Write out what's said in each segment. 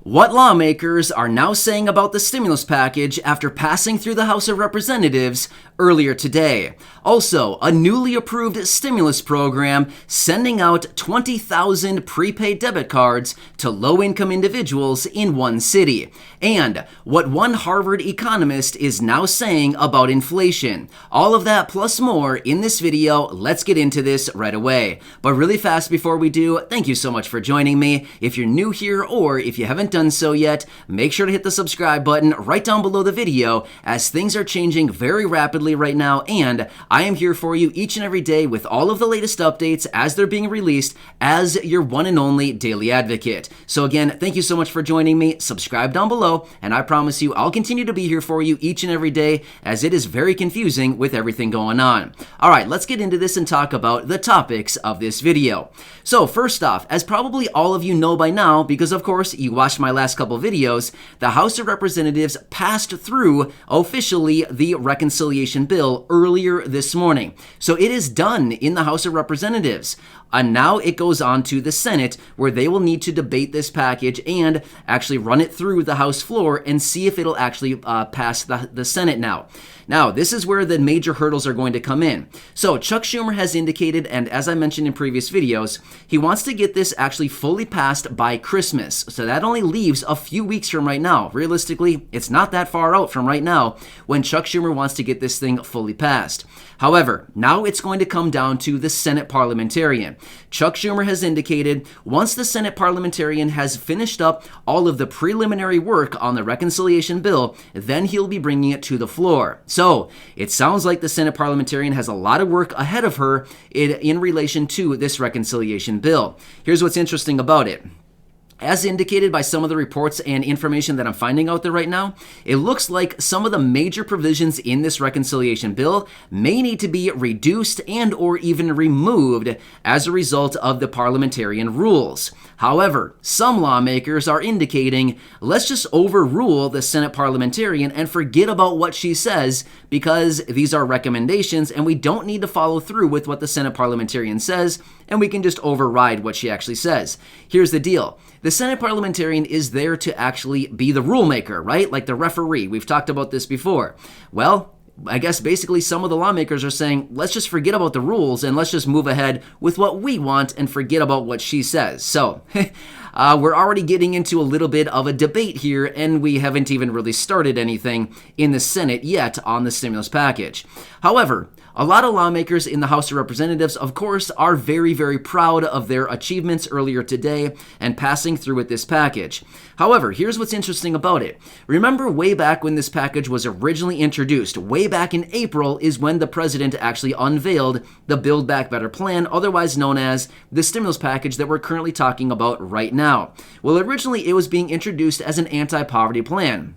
What lawmakers are now saying about the stimulus package after passing through the House of Representatives earlier today. Also, a newly approved stimulus program sending out 20,000 prepaid debit cards to low-income individuals in one city. And what one Harvard economist is now saying about inflation. All of that plus more in this video. Let's get into this right away. But really fast before we do, thank you so much for joining me. If you're new here or if you haven't done so yet, make sure to hit the subscribe button right down below the video, as things are changing very rapidly right now, and I am here for you each and every day with all of the latest updates as they're being released as your one and only daily advocate. So again, thank you so much for joining me. Subscribe down below, and I promise you I'll continue to be here for you each and every day, as it is very confusing with everything going on. Alright, let's get into this and talk about the topics of this video. So first off, as probably all of you know by now, because of course you watched my last couple videos, the House of Representatives passed through officially the reconciliation bill earlier this morning. So it is done in the House of Representatives. And now it goes on to the Senate, where they will need to debate this package and actually run it through the House floor and see if it'll actually pass the Senate now. Now, this is where the major hurdles are going to come in. So Chuck Schumer has indicated, and as I mentioned in previous videos, he wants to get this actually fully passed by Christmas. So that only leaves a few weeks from right now. Realistically, it's not that far out from right now when Chuck Schumer wants to get this thing fully passed. However, now it's going to come down to the Senate parliamentarian. Chuck Schumer has indicated once the Senate parliamentarian has finished up all of the preliminary work on the reconciliation bill, then he'll be bringing it to the floor. So it sounds like the Senate parliamentarian has a lot of work ahead of her in relation to this reconciliation bill. Here's what's interesting about it. As indicated by some of the reports and information that I'm finding out there right now, it looks like some of the major provisions in this reconciliation bill may need to be reduced and or even removed as a result of the parliamentarian rules. However, some lawmakers are indicating, let's just overrule the Senate parliamentarian and forget about what she says, because these are recommendations and we don't need to follow through with what the Senate parliamentarian says, and we can just override what she actually says. Here's the deal. The Senate parliamentarian is there to actually be the rule maker, right? Like the referee. We've talked about this before. Well, I guess basically some of the lawmakers are saying, let's just forget about the rules and let's just move ahead with what we want and forget about what she says. So we're already getting into a little bit of a debate here, and we haven't even really started anything in the Senate yet on the stimulus package. However, a lot of lawmakers in the House of Representatives, of course, are very, very proud of their achievements earlier today and passing through with this package. However, here's what's interesting about it. Remember way back when this package was originally introduced, way back in April is when the president actually unveiled the Build Back Better plan, otherwise known as the stimulus package that we're currently talking about right now. Well, originally it was being introduced as an anti-poverty plan.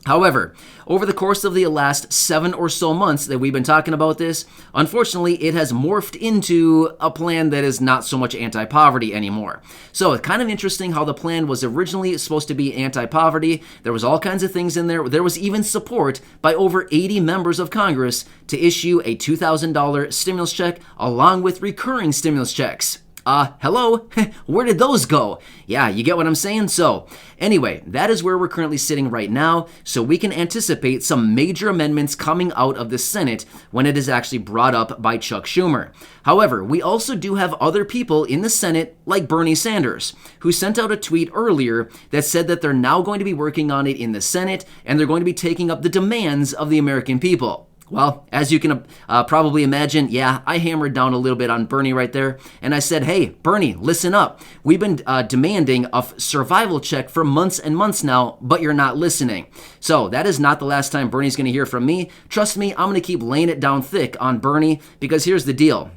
However, over the course of the last 7 or so months that we've been talking about this, unfortunately, it has morphed into a plan that is not so much anti-poverty anymore. So it's kind of interesting how the plan was originally supposed to be anti-poverty. There was all kinds of things in there. There was even support by over 80 members of Congress to issue a $2,000 stimulus check along with recurring stimulus checks. Hello? Where did those go? Yeah, you get what I'm saying? So, anyway, that is where we're currently sitting right now, so we can anticipate some major amendments coming out of the Senate when it is actually brought up by Chuck Schumer. However, we also do have other people in the Senate, like Bernie Sanders, who sent out a tweet earlier that said that they're now going to be working on it in the Senate, and they're going to be taking up the demands of the American people. Well, as you can probably imagine, yeah, I hammered down a little bit on Bernie right there, and I said, hey, Bernie, listen up. We've been demanding a survival check for months and months now, but you're not listening. So that is not the last time Bernie's going to hear from me. Trust me, I'm going to keep laying it down thick on Bernie, because here's the deal.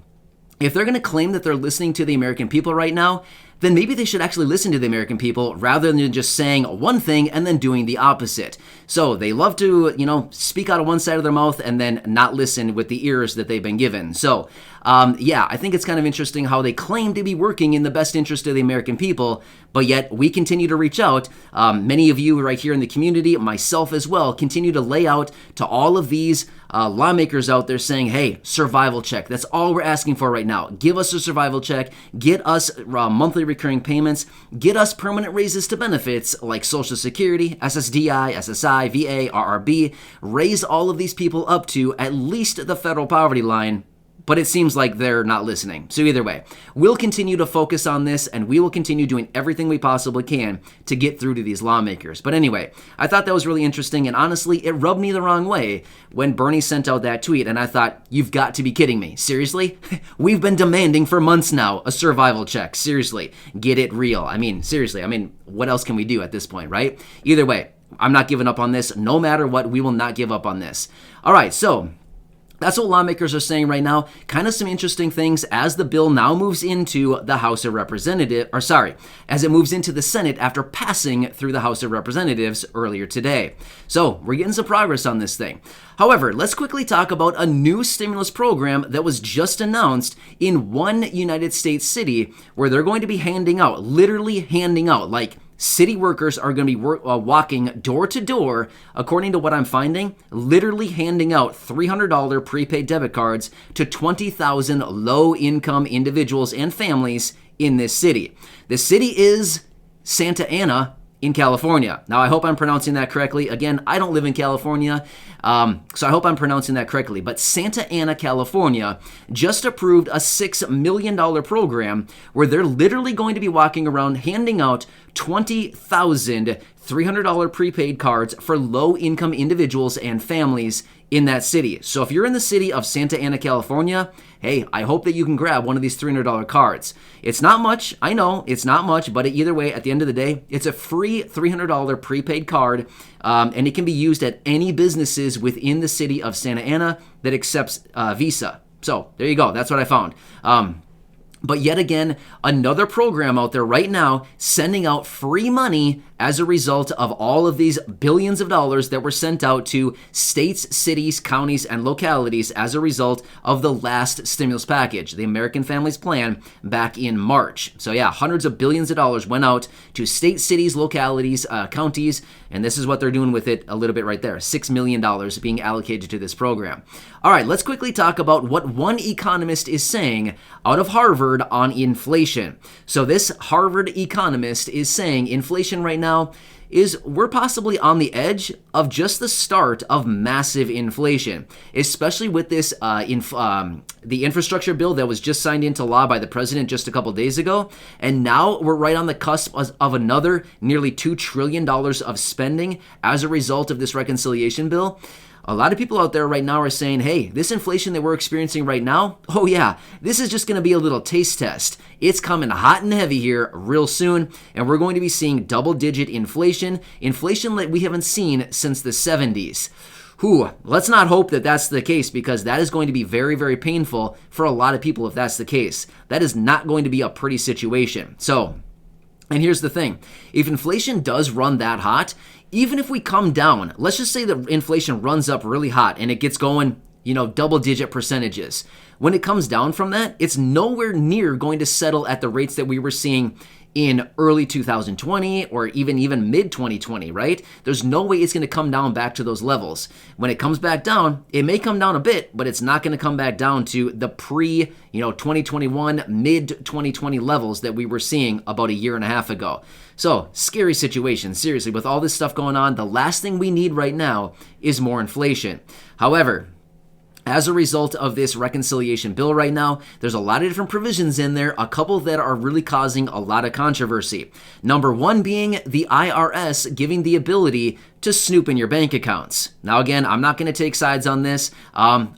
If they're going to claim that they're listening to the American people right now, then maybe they should actually listen to the American people rather than just saying one thing and then doing the opposite. So they love to, speak out of one side of their mouth and then not listen with the ears that they've been given. So Yeah, I think it's kind of interesting how they claim to be working in the best interest of the American people, but yet we continue to reach out. Many of you right here in the community, myself as well, continue to lay out to all of these lawmakers out there saying, hey, survival check. That's all we're asking for right now. Give us a survival check. Get us monthly recurring payments. Get us permanent raises to benefits like Social Security, SSDI, SSI, VA, RRB. Raise all of these people up to at least the federal poverty line. But it seems like they're not listening. So either way, we'll continue to focus on this, and we will continue doing everything we possibly can to get through to these lawmakers. But anyway, I thought that was really interesting, and honestly, it rubbed me the wrong way when Bernie sent out that tweet, and I thought, you've got to be kidding me. Seriously? We've been demanding for months now a survival check. Seriously. Get it real. Seriously. What else can we do at this point, right? Either way, I'm not giving up on this. No matter what, we will not give up on this. All right, so that's what lawmakers are saying right now. Kind of some interesting things as the bill now moves into the House of Representatives, as it moves into the Senate after passing through the House of Representatives earlier today. So we're getting some progress on this thing. However, let's quickly talk about a new stimulus program that was just announced in one United States city where they're going to be literally handing out, like city workers are going to be walking door to door, according to what I'm finding, literally handing out $300 prepaid debit cards to 20,000 low-income individuals and families in this city. The city is Santa Ana in California. Now, I hope I'm pronouncing that correctly. Again, I don't live in California, so I hope I'm pronouncing that correctly. But Santa Ana, California, just approved a $6 million program where they're literally going to be walking around handing out 20,000 $300 prepaid cards for low-income individuals and families in that city. So if you're in the city of Santa Ana, California, hey, I hope that you can grab one of these $300 cards. It's not much. I know it's not much, but either way, at the end of the day, it's a free $300 prepaid card, and it can be used at any businesses within the city of Santa Ana that accepts Visa. So there you go. That's what I found. But yet again, another program out there right now sending out free money as a result of all of these billions of dollars that were sent out to states, cities, counties, and localities as a result of the last stimulus package, the American Families Plan, back in March. So yeah, hundreds of billions of dollars went out to states, cities, localities, counties, and this is what they're doing with it a little bit right there, $6 million being allocated to this program. All right, let's quickly talk about what one economist is saying out of Harvard on inflation. So this Harvard economist is saying inflation right now is we're possibly on the edge of just the start of massive inflation, especially with this the infrastructure bill that was just signed into law by the president just a couple days ago. And now we're right on the cusp of another nearly $2 trillion of spending as a result of this reconciliation bill. A lot of people out there right now are saying, hey, this inflation that we're experiencing right now, oh yeah, this is just going to be a little taste test. It's coming hot and heavy here real soon, and we're going to be seeing double-digit inflation that we haven't seen since the 70s. Let's not hope that that's the case, because that is going to be very, very painful for a lot of people if that's the case. That is not going to be a pretty situation. And here's the thing. If inflation does run that hot, even if we come down, let's just say that inflation runs up really hot and it gets going, double-digit percentages. When it comes down from that, it's nowhere near going to settle at the rates that we were seeing in early 2020 or even mid-2020, right? There's no way it's going to come down back to those levels. When it comes back down, it may come down a bit, but it's not going to come back down to the pre-2021, mid-2020 levels that we were seeing about a year and a half ago. So, scary situation. Seriously, with all this stuff going on, the last thing we need right now is more inflation. However, as a result of this reconciliation bill right now, there's a lot of different provisions in there, a couple that are really causing a lot of controversy. Number one being the IRS giving the ability to snoop in your bank accounts. Now again, I'm not going to take sides on this. I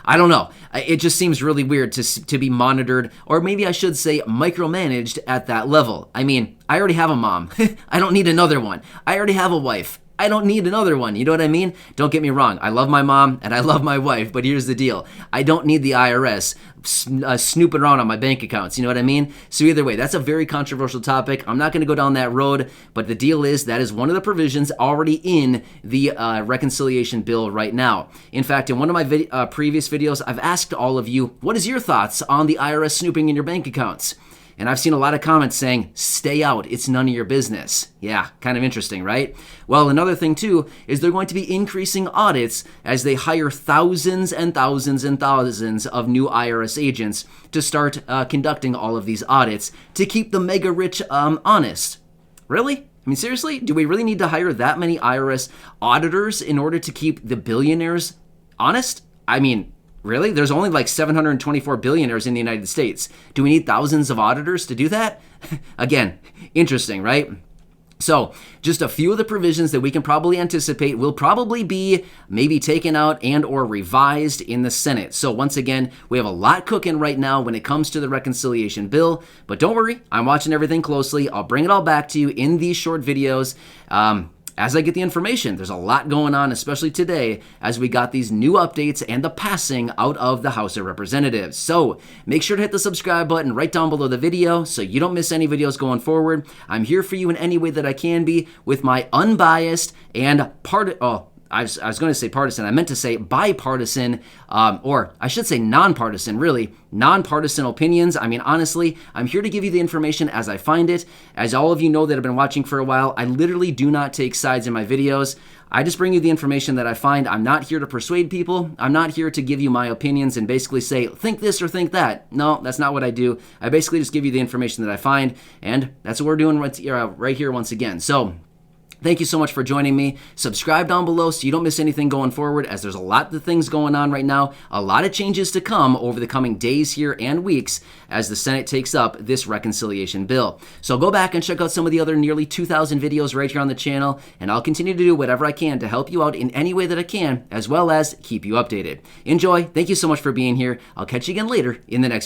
don't know. It just seems really weird to be monitored, or maybe I should say micromanaged at that level. I already have a mom. I don't need another one. I already have a wife. I don't need another one. You know what I mean? Don't get me wrong. I love my mom and I love my wife, but here's the deal. I don't need the IRS snooping around on my bank accounts. You know what I mean? So either way, that's a very controversial topic. I'm not going to go down that road, but the deal is that is one of the provisions already in the reconciliation bill right now. In fact, in one of my previous videos, I've asked all of you, what is your thoughts on the IRS snooping in your bank accounts? And I've seen a lot of comments saying, stay out, it's none of your business. Yeah, kind of interesting, right? Well, another thing too is they're going to be increasing audits as they hire thousands and thousands and thousands of new IRS agents to start conducting all of these audits to keep the mega rich honest. Really? I mean, seriously? Do we really need to hire that many IRS auditors in order to keep the billionaires honest? I mean, really? There's only like 724 billionaires in the United States. Do we need thousands of auditors to do that? Again, interesting, right? So just a few of the provisions that we can probably anticipate will probably be maybe taken out and or revised in the Senate. So once again, we have a lot cooking right now when it comes to the reconciliation bill, but don't worry, I'm watching everything closely. I'll bring it all back to you in these short videos. As I get the information, there's a lot going on, especially today, as we got these new updates and the passing out of the House of Representatives. So make sure to hit the subscribe button right down below the video so you don't miss any videos going forward. I'm here for you in any way that I can be with my unbiased and I was going to say partisan. I meant to say bipartisan, or I should say nonpartisan, really. Nonpartisan opinions. I mean, honestly, I'm here to give you the information as I find it. As all of you know that have been watching for a while, I literally do not take sides in my videos. I just bring you the information that I find. I'm not here to persuade people. I'm not here to give you my opinions and basically say, think this or think that. No, that's not what I do. I basically just give you the information that I find, and that's what we're doing right here once again. So, thank you so much for joining me. Subscribe down below so you don't miss anything going forward, as there's a lot of things going on right now, a lot of changes to come over the coming days here and weeks as the Senate takes up this reconciliation bill. So go back and check out some of the other nearly 2,000 videos right here on the channel, and I'll continue to do whatever I can to help you out in any way that I can, as well as keep you updated. Enjoy. Thank you so much for being here. I'll catch you again later in the next video.